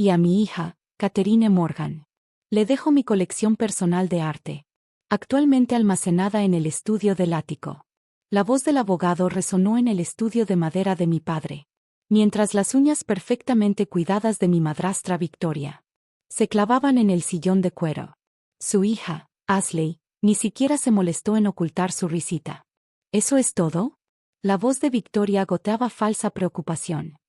Y a mi hija, Catherine Morgan. Le dejo mi colección personal de arte, actualmente almacenada en el estudio del ático. La voz del abogado resonó en el estudio de madera de mi padre, mientras las uñas perfectamente cuidadas de mi madrastra Victoria se clavaban en el sillón de cuero. Su hija, Ashley, ni siquiera se molestó en ocultar su risita. ¿Eso es todo? La voz de Victoria goteaba falsa preocupación.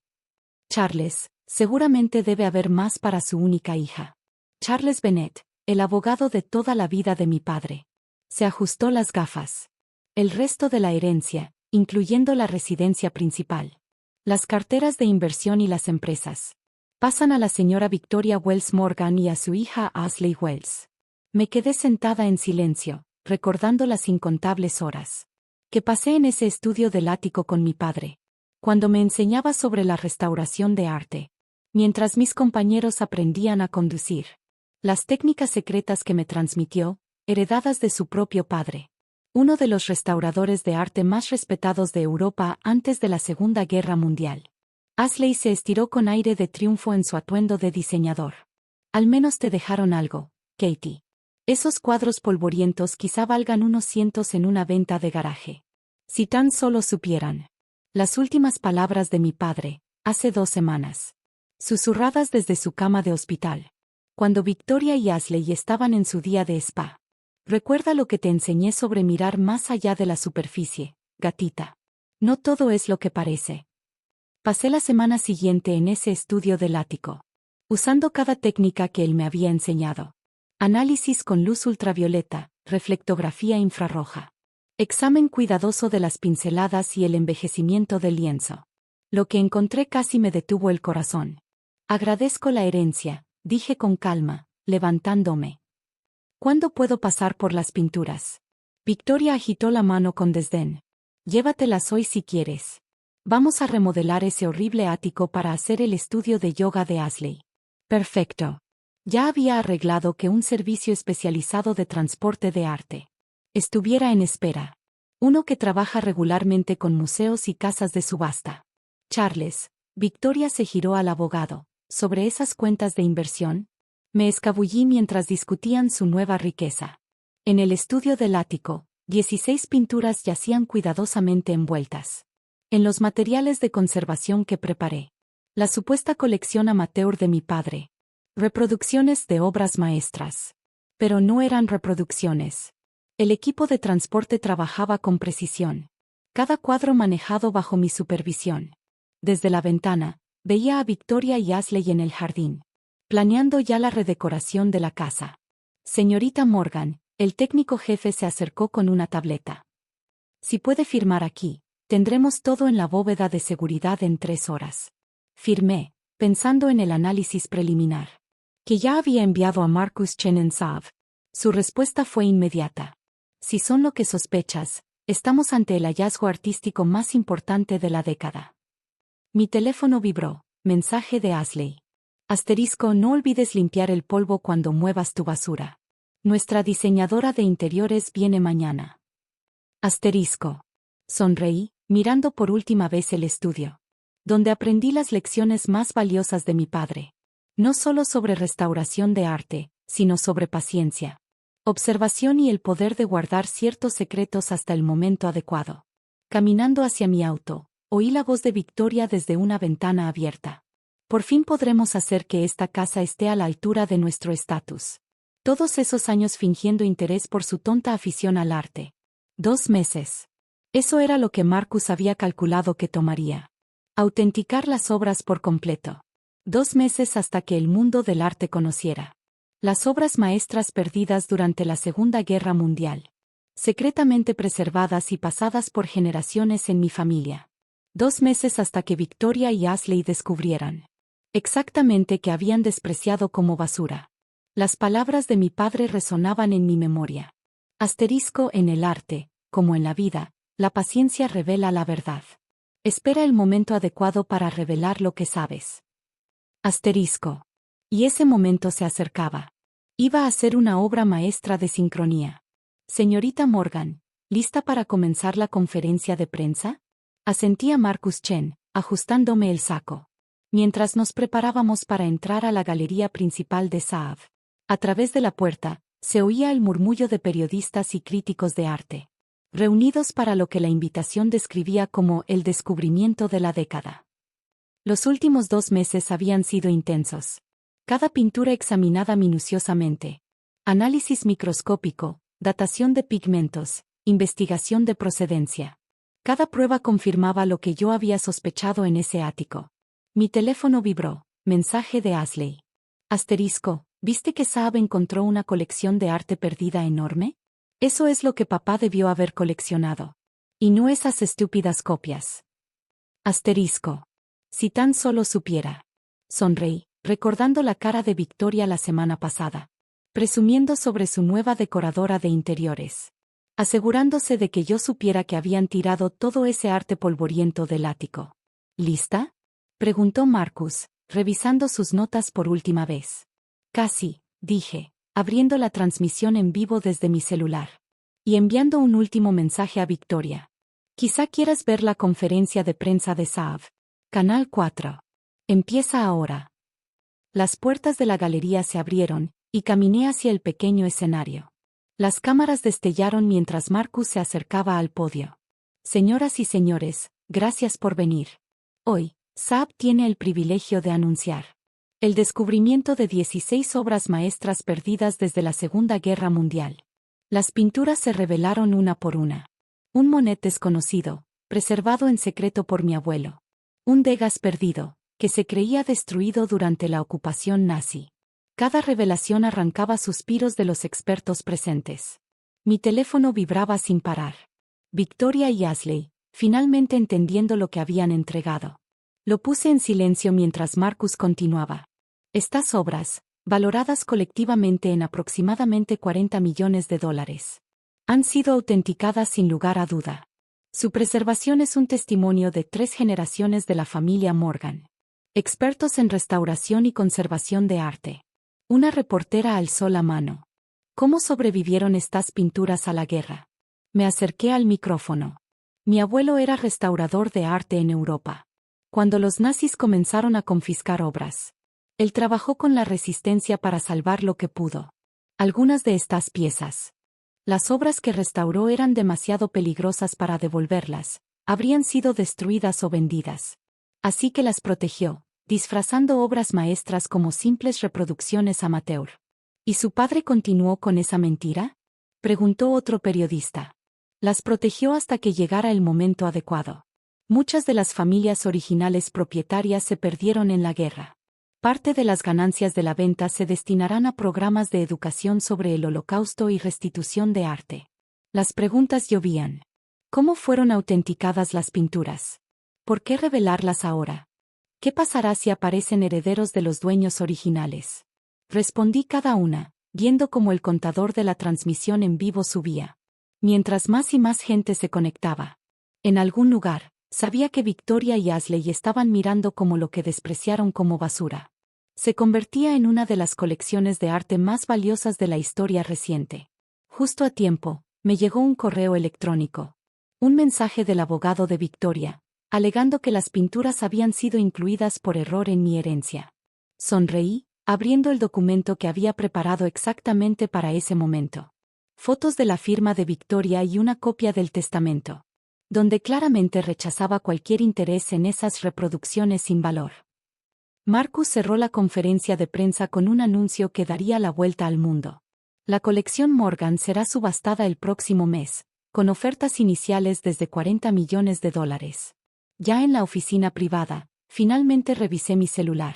Charles, seguramente debe haber más para su única hija. Charles Bennett, el abogado de toda la vida de mi padre. Se ajustó las gafas. El resto de la herencia, incluyendo la residencia principal, las carteras de inversión y las empresas, pasan a la señora Victoria Wells Morgan y a su hija Ashley Wells. Me quedé sentada en silencio, recordando las incontables horas que pasé en ese estudio del ático con mi padre, cuando me enseñaba sobre la restauración de arte, mientras mis compañeros aprendían a conducir. Las técnicas secretas que me transmitió, heredadas de su propio padre, uno de los restauradores de arte más respetados de Europa antes de la Segunda Guerra Mundial. Ashley se estiró con aire de triunfo en su atuendo de diseñador. Al menos te dejaron algo, Katie. Esos cuadros polvorientos quizá valgan unos cientos en una venta de garaje. Si tan solo supieran. Las últimas palabras de mi padre, hace 2 semanas. Susurradas desde su cama de hospital. Cuando Victoria y Ashley estaban en su día de spa. Recuerda lo que te enseñé sobre mirar más allá de la superficie, gatita. No todo es lo que parece. Pasé la semana siguiente en ese estudio del ático, usando cada técnica que él me había enseñado. Análisis con luz ultravioleta, reflectografía infrarroja. Examen cuidadoso de las pinceladas y el envejecimiento del lienzo. Lo que encontré casi me detuvo el corazón. Agradezco la herencia, dije con calma, levantándome. ¿Cuándo puedo pasar por las pinturas? Victoria agitó la mano con desdén. Llévatelas hoy si quieres. Vamos a remodelar ese horrible ático para hacer el estudio de yoga de Ashley. Perfecto. Ya había arreglado que un servicio especializado de transporte de arte estuviera en espera. Uno que trabaja regularmente con museos y casas de subasta. Charles, Victoria se giró al abogado. ¿Sobre esas cuentas de inversión? Me escabullí mientras discutían su nueva riqueza. En el estudio del ático, 16 pinturas yacían cuidadosamente envueltas en los materiales de conservación que preparé. La supuesta colección amateur de mi padre. Reproducciones de obras maestras. Pero no eran reproducciones. El equipo de transporte trabajaba con precisión. Cada cuadro manejado bajo mi supervisión. Desde la ventana, veía a Victoria y Ashley en el jardín, planeando ya la redecoración de la casa. Señorita Morgan, el técnico jefe se acercó con una tableta. Si puede firmar aquí, tendremos todo en la bóveda de seguridad en 3 horas. Firmé, pensando en el análisis preliminar, que ya había enviado a Marcus Chenensav. Su respuesta fue inmediata. Si son lo que sospechas, estamos ante el hallazgo artístico más importante de la década. Mi teléfono vibró, mensaje de Ashley. Asterisco, no olvides limpiar el polvo cuando muevas tu basura. Nuestra diseñadora de interiores viene mañana. Asterisco. Sonreí, mirando por última vez el estudio, donde aprendí las lecciones más valiosas de mi padre. No solo sobre restauración de arte, sino sobre paciencia, observación y el poder de guardar ciertos secretos hasta el momento adecuado. Caminando hacia mi auto, oí la voz de Victoria desde una ventana abierta. Por fin podremos hacer que esta casa esté a la altura de nuestro estatus. Todos esos años fingiendo interés por su tonta afición al arte. 2 meses. Eso era lo que Marcus había calculado que tomaría. Autenticar las obras por completo. 2 meses hasta que el mundo del arte conociera las obras maestras perdidas durante la Segunda Guerra Mundial. Secretamente preservadas y pasadas por generaciones en mi familia. 2 meses hasta que Victoria y Ashley descubrieran exactamente que habían despreciado como basura. Las palabras de mi padre resonaban en mi memoria. Asterisco, en el arte, como en la vida, la paciencia revela la verdad. Espera el momento adecuado para revelar lo que sabes. Asterisco. Y ese momento se acercaba. Iba a ser una obra maestra de sincronía. Señorita Morgan, ¿lista para comenzar la conferencia de prensa? Asentía Marcus Chen, ajustándome el saco. mientras nos preparábamos para entrar a la galería principal de Saab. A través de la puerta, se oía el murmullo de periodistas y críticos de arte, reunidos para lo que la invitación describía como el descubrimiento de la década. Los últimos 2 meses habían sido intensos. Cada pintura examinada minuciosamente. Análisis microscópico, datación de pigmentos, investigación de procedencia. Cada prueba confirmaba lo que yo había sospechado en ese ático. Mi teléfono vibró. Mensaje de Ashley. Asterisco, ¿viste que Saab encontró una colección de arte perdida enorme? Eso es lo que papá debió haber coleccionado. Y no esas estúpidas copias. Asterisco. Si tan solo supiera. Sonreí, recordando la cara de Victoria la semana pasada, presumiendo sobre su nueva decoradora de interiores, asegurándose de que yo supiera que habían tirado todo ese arte polvoriento del ático. ¿Lista?, preguntó Marcus, revisando sus notas por última vez. Casi, dije, abriendo la transmisión en vivo desde mi celular. Y enviando un último mensaje a Victoria. Quizá quieras ver la conferencia de prensa de Saab. Canal 4. Empieza ahora. Las puertas de la galería se abrieron, y caminé hacia el pequeño escenario. Las cámaras destellaron mientras Marcus se acercaba al podio. Señoras y señores, gracias por venir. Hoy, Saab tiene el privilegio de anunciar el descubrimiento de 16 obras maestras perdidas desde la Segunda Guerra Mundial. Las pinturas se revelaron una por una. Un Monet desconocido, preservado en secreto por mi abuelo. Un Degas perdido, que se creía destruido durante la ocupación nazi. Cada revelación arrancaba suspiros de los expertos presentes. Mi teléfono vibraba sin parar. Victoria y Ashley, finalmente entendiendo lo que habían entregado. Lo puse en silencio mientras Marcus continuaba. Estas obras, valoradas colectivamente en aproximadamente $40 millones, han sido autenticadas sin lugar a duda. Su preservación es un testimonio de 3 generaciones de la familia Morgan. Expertos en restauración y conservación de arte. Una reportera alzó la mano. ¿Cómo sobrevivieron estas pinturas a la guerra? Me acerqué al micrófono. Mi abuelo era restaurador de arte en Europa. Cuando los nazis comenzaron a confiscar obras, él trabajó con la resistencia para salvar lo que pudo. Algunas de estas piezas, las obras que restauró eran demasiado peligrosas para devolverlas, habrían sido destruidas o vendidas. Así que las protegió, disfrazando obras maestras como simples reproducciones amateur. ¿Y su padre continuó con esa mentira?, preguntó otro periodista. Las protegió hasta que llegara el momento adecuado. Muchas de las familias originales propietarias se perdieron en la guerra. Parte de las ganancias de la venta se destinarán a programas de educación sobre el Holocausto y restitución de arte. Las preguntas llovían. ¿Cómo fueron autenticadas las pinturas? ¿Por qué revelarlas ahora? ¿Qué pasará si aparecen herederos de los dueños originales? Respondí cada una, viendo cómo el contador de la transmisión en vivo subía. Mientras más y más gente se conectaba. En algún lugar, sabía que Victoria y Ashley estaban mirando como lo que despreciaron como basura se convertía en una de las colecciones de arte más valiosas de la historia reciente. Justo a tiempo, me llegó un correo electrónico. Un mensaje del abogado de Victoria, alegando que las pinturas habían sido incluidas por error en mi herencia. Sonreí, abriendo el documento que había preparado exactamente para ese momento. Fotos de la firma de Victoria y una copia del testamento, donde claramente rechazaba cualquier interés en esas reproducciones sin valor. Marcus cerró la conferencia de prensa con un anuncio que daría la vuelta al mundo. La colección Morgan será subastada el próximo mes, con ofertas iniciales desde $40 millones. Ya en la oficina privada, finalmente revisé mi celular.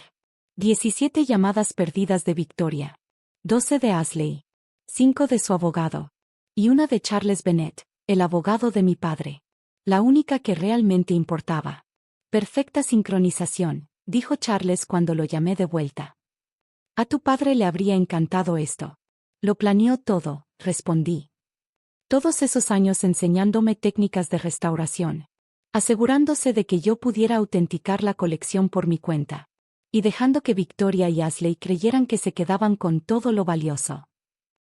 17 llamadas perdidas de Victoria. 12 de Ashley. 5 de su abogado. Y una de Charles Bennett, el abogado de mi padre. La única que realmente importaba. Perfecta sincronización, dijo Charles cuando lo llamé de vuelta. A tu padre le habría encantado esto. Lo planeó todo, respondí. Todos esos años enseñándome técnicas de restauración, asegurándose de que yo pudiera autenticar la colección por mi cuenta, y dejando que Victoria y Ashley creyeran que se quedaban con todo lo valioso.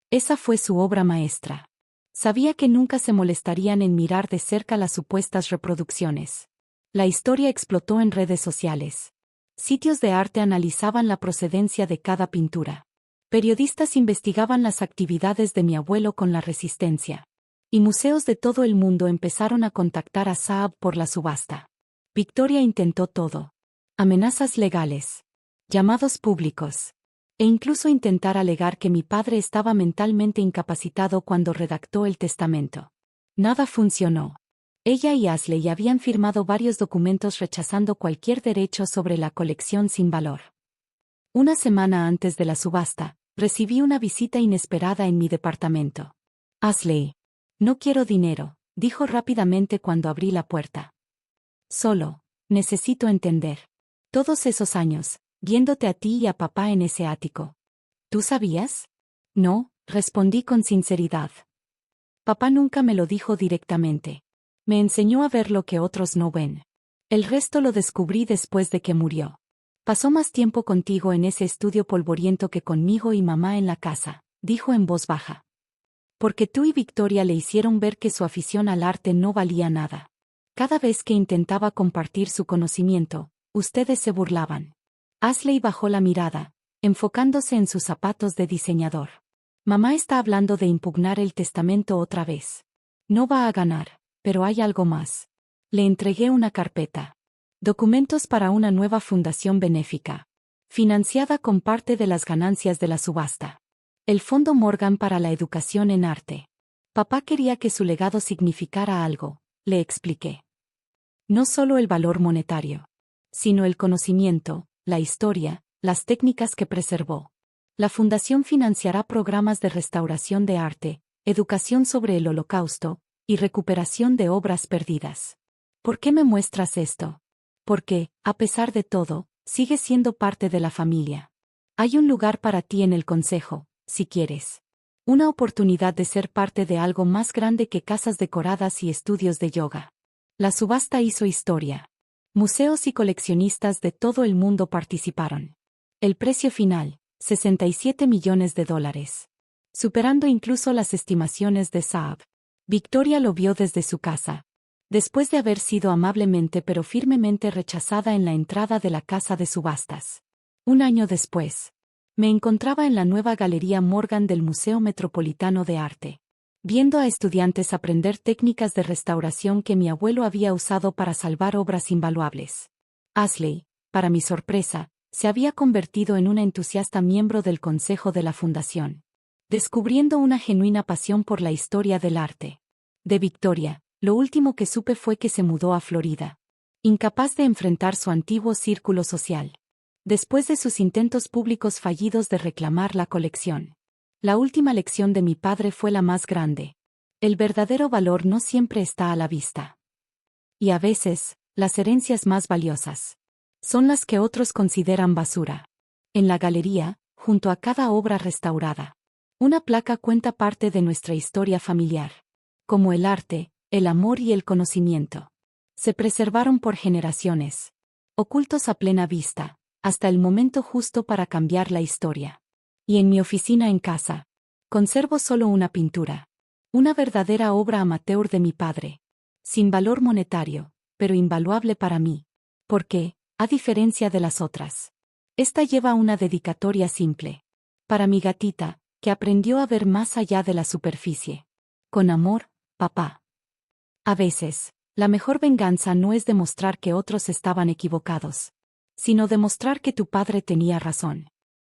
Esa fue su obra maestra. Sabía que nunca se molestarían en mirar de cerca las supuestas reproducciones. La historia explotó en redes sociales. Sitios de arte analizaban la procedencia de cada pintura. Periodistas investigaban las actividades de mi abuelo con la Resistencia. Y museos de todo el mundo empezaron a contactar a Saab por la subasta. Victoria intentó todo. Amenazas legales. Llamados públicos. E incluso intentar alegar que mi padre estaba mentalmente incapacitado cuando redactó el testamento. Nada funcionó. Ella y Ashley habían firmado varios documentos rechazando cualquier derecho sobre la colección sin valor. Una semana antes de la subasta, recibí una visita inesperada en mi departamento. Ashley. No quiero dinero, dijo rápidamente cuando abrí la puerta. Solo, necesito entender. Todos esos años, viéndote a ti y a papá en ese ático. ¿Tú sabías? No, respondí con sinceridad. Papá nunca me lo dijo directamente. Me enseñó a ver lo que otros no ven. El resto lo descubrí después de que murió. Pasó más tiempo contigo en ese estudio polvoriento que conmigo y mamá en la casa, dijo en voz baja. Porque tú y Victoria le hicieron ver que su afición al arte no valía nada. Cada vez que intentaba compartir su conocimiento, ustedes se burlaban. Ashley bajó la mirada, enfocándose en sus zapatos de diseñador. Mamá está hablando de impugnar el testamento otra vez. No va a ganar, pero hay algo más. Le entregué una carpeta. Documentos para una nueva fundación benéfica. Financiada con parte de las ganancias de la subasta. El Fondo Morgan para la Educación en Arte. Papá quería que su legado significara algo, le expliqué. No solo el valor monetario, sino el conocimiento, la historia, las técnicas que preservó. La fundación financiará programas de restauración de arte, educación sobre el Holocausto, y recuperación de obras perdidas. ¿Por qué me muestras esto? Porque, a pesar de todo, sigues siendo parte de la familia. Hay un lugar para ti en el consejo, si quieres. Una oportunidad de ser parte de algo más grande que casas decoradas y estudios de yoga. La subasta hizo historia. Museos y coleccionistas de todo el mundo participaron. El precio final, $67 millones. Superando incluso las estimaciones de Saab. Victoria lo vio desde su casa. Después de haber sido amablemente pero firmemente rechazada en la entrada de la casa de subastas. Un año después. Me encontraba en la nueva Galería Morgan del Museo Metropolitano de Arte, viendo a estudiantes aprender técnicas de restauración que mi abuelo había usado para salvar obras invaluables. Ashley, para mi sorpresa, se había convertido en una entusiasta miembro del consejo de la fundación, descubriendo una genuina pasión por la historia del arte. De Victoria, lo último que supe fue que se mudó a Florida, incapaz de enfrentar su antiguo círculo social. Después de sus intentos públicos fallidos de reclamar la colección. La última lección de mi padre fue la más grande. El verdadero valor no siempre está a la vista. Y a veces, las herencias más valiosas son las que otros consideran basura. En la galería, junto a cada obra restaurada, una placa cuenta parte de nuestra historia familiar. Como el arte, el amor y el conocimiento. Se preservaron por generaciones. Ocultos a plena vista. Hasta el momento justo para cambiar la historia. Y en mi oficina en casa, conservo solo una pintura. Una verdadera obra amateur de mi padre. Sin valor monetario, pero invaluable para mí. Porque, a diferencia de las otras, esta lleva una dedicatoria simple. Para mi gatita, que aprendió a ver más allá de la superficie. Con amor, papá. A veces, la mejor venganza no es demostrar que otros estaban equivocados, sino demostrar que tu padre tenía razón.